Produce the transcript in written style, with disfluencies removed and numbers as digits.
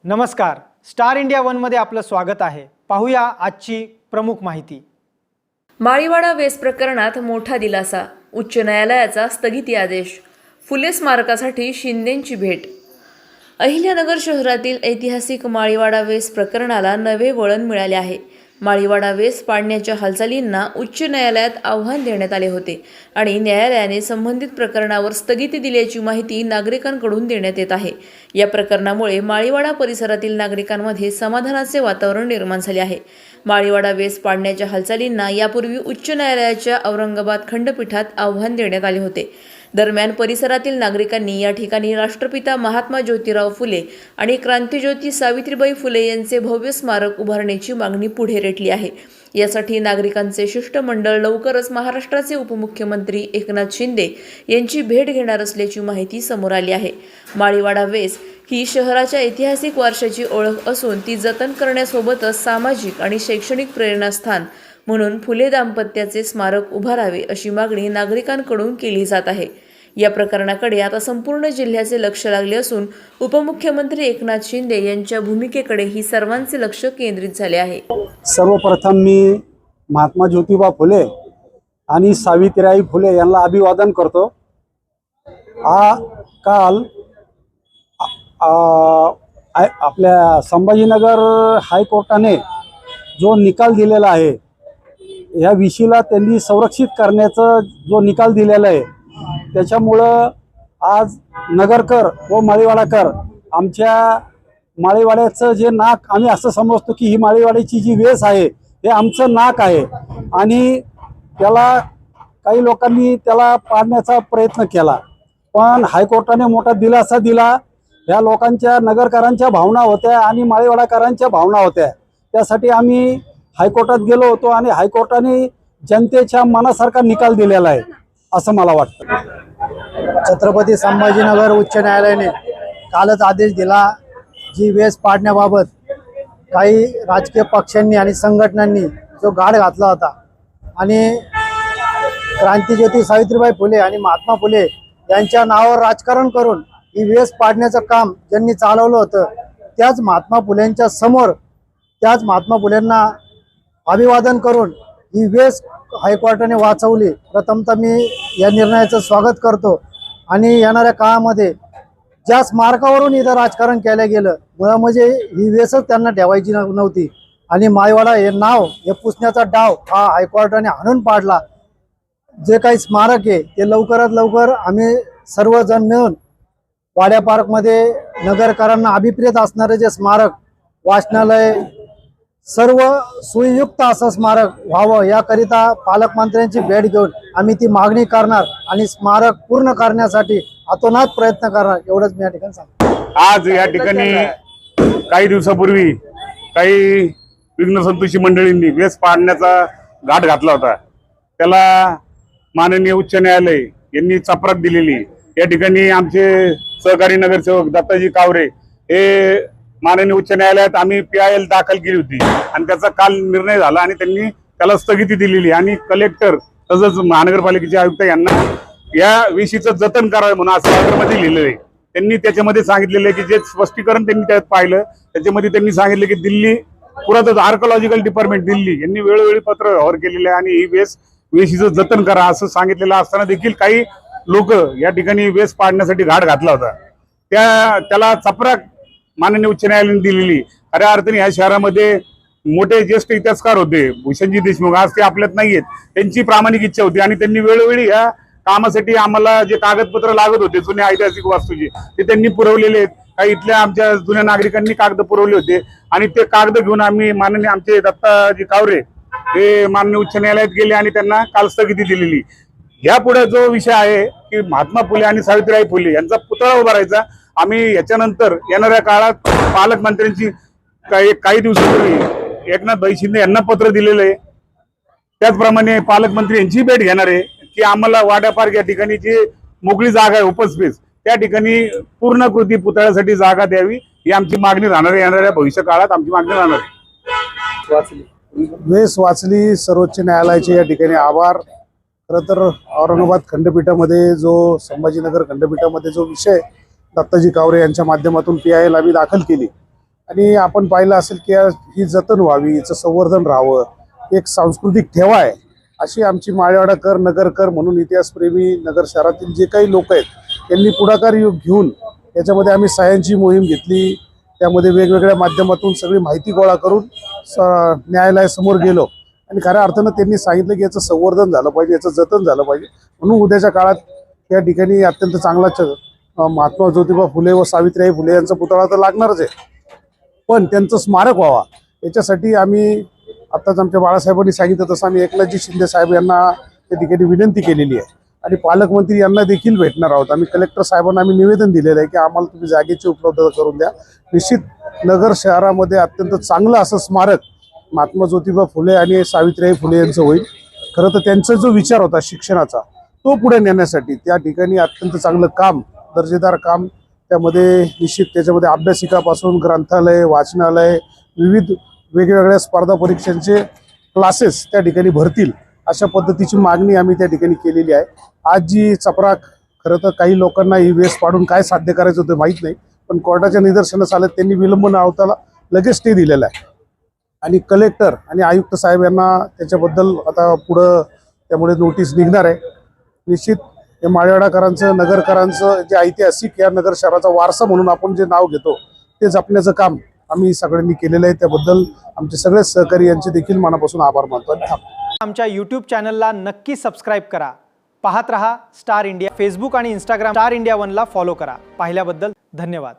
नमस्कार, star India वनमध्ये आपलं स्वागत आहे। पाहूया आजची प्रमुख माहिती। माळीवाडा वेस प्रकरणात मोठा दिलासा, उच्च न्यायालयाचा स्थगिती आदेश, फुले स्मारकासाठी शिंदेंची भेट। अहिल्यानगर शहरातील ऐतिहासिक माळीवाडा वेस प्रकरणाला नवे वळण मिळाले आहे। माळीवाडा वेस पाडण्याच्या हालचालींना उच्च न्यायालयात आव्हान देण्यात आले होते आणि न्यायालयाने संबंधित प्रकरणावर स्थगिती दिल्याची माहिती नागरिकांकडून देण्यात येत आहे। या प्रकरणामुळे माळीवाडा परिसरातील नागरिकांमध्ये समाधानाचे वातावरण निर्माण झाले आहे। माळीवाडा वेस पाडण्याच्या हालचालींना यापूर्वी उच्च न्यायालयाच्या औरंगाबाद खंडपीठात आव्हान देण्यात आले होते। दरम्यान परिसरातील नागरिकांनी या ठिकाणी राष्ट्रपिता महात्मा ज्योतिराव फुले आणि क्रांतिज्योती सावित्रीबाई फुले यांचे भव्य स्मारक उभारण्याची मागणी पुढे रेटली आहे। यासाठी नागरिकांचे शिष्टमंडळ लवकरच महाराष्ट्राचे उपमुख्यमंत्री एकनाथ शिंदे यांची भेट घेणार असल्याची माहिती समोर आली आहे। माळीवाडा वेस ही शहराच्या ऐतिहासिक वारशाची ओळख असून ती जतन करण्यासोबतच सामाजिक आणि शैक्षणिक प्रेरणास्थान म्हणून फुले दाम्पत्याचे स्मारक उभारावे अशी मागणी नागरिकांकडून केली जात आहे। या प्रकरणाकडे आता संपूर्ण जिल्ह्याचे लक्ष लागले असून उपमुख्यमंत्री एकनाथ शिंदे यांच्या भूमिकेकडेही सर्वांचे लक्ष केंद्रित झाले आहे। सर्वप्रथम मी महात्मा ज्योतिबा फुले आणि सावित्रीबाई फुले यांना अभिवादन करतो। काल आपल्या संभाजीनगर हायकोर्टाने जो निकाल दिलेला आहे, या विषयाला त्यांनी संरक्षित करण्याचा जो निकाल दिलेला आहे, त्याच्यामुळं आज नगरकर व माळीवाडाकर आमच्या माळीवाड्याचं जे नाक, आम्ही असं समजतो की ही माळीवाड्याची जी वेस आहे हे आमचं नाक आहे आणि त्याला काही लोकांनी त्याला पाडण्याचा प्रयत्न केला, पण हायकोर्टाने मोठा दिलासा दिला। ह्या लोकांच्या, नगरकरांच्या भावना होत्या आणि माळीवाडाकरांच्या भावना होत्या, त्यासाठी आम्ही हायकोर्टात गेलो होतो आणि हायकोर्टाने जनतेच्या मनासारखा निकाल दिलेला आहे असं मला वाटतं। छत्रपती संभाजीनगर उच्च न्यायालयाने कालच आदेश दिला, जी वेस पाडण्याबाबत काही राजकीय पक्षांनी आणि संघटनांनी जो गाड घातला होता आणि क्रांतिज्योती सावित्रीबाई फुले आणि महात्मा फुले यांच्या नावावर राजकारण करून ही वेस पाडण्याचं काम ज्यांनी चालवलं होतं, त्याच महात्मा फुलेंच्या समोर त्याच महात्मा फुलेंना अभिवादन करून ही वेस हायकोर्टाने वाचवली। प्रथमतः मी या निर्णयाचं स्वागत करतो आणि येणाऱ्या काळामध्ये ज्या स्मारकावरून इथं राजकारण केलं गेलं, म्हणजे ही वेसच त्यांना ठेवायची नव्हती आणि माळीवाडा हे नाव, हे पुसण्याचा डाव हा हायकोर्टाने हाणून पाडला। जे काही स्मारक आहे ते लवकरात लवकर आम्ही सर्वजण मिळून वाड्या पार्कमध्ये नगरकरांना अभिप्रेत असणारे जे स्मारक, वाचनालय, सर्व सुयुक्त असं स्मारक व्हावं याकरिता पालकमंत्र्यांची भेट घेऊन आम्ही ती मागणी करणार आणि स्मारक पूर्ण करण्यासाठी अतोनात प्रयत्न करणार, एवढंच मी या ठिकाणी सांगतो। आज या ठिकाणी काही दिवसापूर्वी काही विघ्नसंतोषी मंडळींनी वेस पाडण्याचा घाट घातला होता, त्याला माननीय उच्च न्यायालय यांनी चपराक दिलेली। या ठिकाणी आमचे सहकारी नगरसेवक दत्ताजी कावरे हे माननीय उच्च न्यायालयात आम्ही PIL दाखल केली होती आणि त्याचा काल निर्णय झाला आणि त्यांनी त्याला स्थगिती दिलेली आणि कलेक्टर तसंच महानगरपालिकेचे आयुक्त यांना या विषयीचं जतन करावे म्हणून असं पत्रामध्ये लिहिलेलं आहे। त्यांनी त्याच्यामध्ये सांगितलेलं आहे की जे स्पष्टीकरण त्यांनी त्यात पाहिलं त्याच्यामध्ये त्यांनी सांगितलं की दिल्ली पुरातत्व आर्किओलॉजिकल डिपार्टमेंट दिल्ली यांनी वेळोवेळी पत्र व्यवहार केलेले आहे आणि ही वेशीचं जतन करा असं सांगितलेलं असताना देखील काही लोक या ठिकाणी वेस पाडण्यासाठी घाट घातला होता, त्याला चपराक माननीय उच्च न्यायालयाने दिलेली। खऱ्या अर्थाने या शहरामध्ये मोठे ज्येष्ठ इतिहासकार होते भूषणजी देशमुख, आज ते आपल्यात नाहीयेत, त्यांची प्रामाणिक इच्छा होती आणि त्यांनी वेळोवेळी या कामासाठी आम्हाला जे कागदपत्र लागत होते जुने ऐतिहासिक वास्तूचे ते त्यांनी पुरवलेले आहेत। काही इथल्या आमच्या जुन्या नागरिकांनी कागद पुरवले होते आणि ते कागद घेऊन आम्ही माननीय आमचे दत्ताजी कावरे हे माननीय उच्च न्यायालयात गेले आणि त्यांना काल स्थगिती दिलेली। यापुढे जो विषय आहे की महात्मा फुले आणि सावित्रीबाई फुले यांचा पुतळा उभारायचा, आम्ही याच्यानंतर येणाऱ्या काळात पालकमंत्र्यांची काही दिवसापूर्वी एकनाथ शिंदे यांना पत्र दिलेलं आहे, त्याचप्रमाणे पालकमंत्री यांची भेट घेणार आहे की आम्हाला वाड्या पार्क या ठिकाणी जी मोकळी जागा आहे ओपन स्पेस त्या ठिकाणी पूर्णकृती पुतळ्यासाठी जागा द्यावी ही आमची मागणी राहणार आहे। येणाऱ्या भविष्य काळात आमची मागणी राहणार आहे। वेस वाचली, सर्वोच्च न्यायालयाचे या ठिकाणी आभार। खरं तर औरंगाबाद खंडपीठामध्ये जो संभाजीनगर खंडपीठामध्ये जो विषय दत्ताजी कावरे यांच्या माध्यमातून PIL आम्ही दाखल केली, आणि आपण पाहिलं असेल की ही जतन व्हावी, हिचं संवर्धन राहावं, एक सांस्कृतिक ठेवा आहे अशी आमची माळीवाडाकर नगरकर म्हणून इतिहासप्रेमी नगर शहरातील जे काही लोक आहेत त्यांनी पुढाकार घेऊन याच्यामध्ये आम्ही सह्यांची मोहीम घेतली. त्यामध्ये वेगवेगळ्या माध्यमातून सगळी माहिती गोळा करून न्यायालयासमोर गेलो आणि खऱ्या अर्थानं त्यांनी सांगितलं की याचं संवर्धन झालं पाहिजे, याचं जतन झालं पाहिजे. म्हणून उद्याच्या काळात या ठिकाणी अत्यंत चांगला महात्मा ज्योतिबा फुले व सावित्रीबाई फुले यांचा पुतळा तर लागणारच आहे, पण त्यांचं स्मारक व्हावा याच्यासाठी आम्ही आत्ताच आमच्या बाळासाहेबांनी सांगितलं तसं आम्ही एकनाथजी शिंदे साहेब यांना त्या ठिकाणी विनंती केलेली आहे आणि पालकमंत्री यांना देखील भेटणार आहोत. आम्ही कलेक्टर साहेबांना आम्ही निवेदन दिलेलं आहे की आम्हाला तुम्ही जागेची उपलब्धता करून द्या. निश्चित नगर शहरामध्ये अत्यंत चांगलं असं स्मारक महात्मा ज्योतिबा फुले आणि सावित्रीबाई फुले यांचं होईल. खरं तर त्यांचा जो विचार होता शिक्षणाचा तो पुढे नेण्यासाठी त्या ठिकाणी अत्यंत चांगलं काम, दर्जेदार काम त्यामध्ये निश्चित त्याच्यामध्ये अभ्यासिकापासून ग्रंथालय, वाचनालय, विविध वेगवेगळ्या स्पर्धा परीक्षांचे क्लासेस त्या ठिकाणी भरतील अशा पद्धतीची मागणी आम्ही त्या ठिकाणी केलेली आहे. आज जी चपराक, खरं तर काही लोकांना ही वेस पाडून काय साध्य करायचं होतं माहीत नाही, पण कोर्टाच्या निदर्शनास आलं त्यांनी विलंब न आवताला लगेच स्टे दिलेला आहे आणि कलेक्टर आणि आयुक्त साहेब यांना त्याच्याबद्दल आता पुढं त्यामुळे नोटीस निघणार आहे. निश्चित हे माळीवाडाकरांचं, नगरकरांचं जे ऐतिहासिक या नगर शहराचा वारसा म्हणून आपण जे नाव घेतो ते जपण्याचं काम आम्ही सगळ्यांनी केलेलं आहे. त्याबद्दल आमचे सगळे सहकारी यांचे देखील मनापासून आभार मानतो. आमच्या यूट्यूब चॅनलला नक्की सबस्क्राईब करा. पाहत रहा स्टार इंडिया. फेसबुक आणि इंस्टाग्राम स्टार इंडिया 1ला फॉलो करा. पाहिल्याबद्दल धन्यवाद.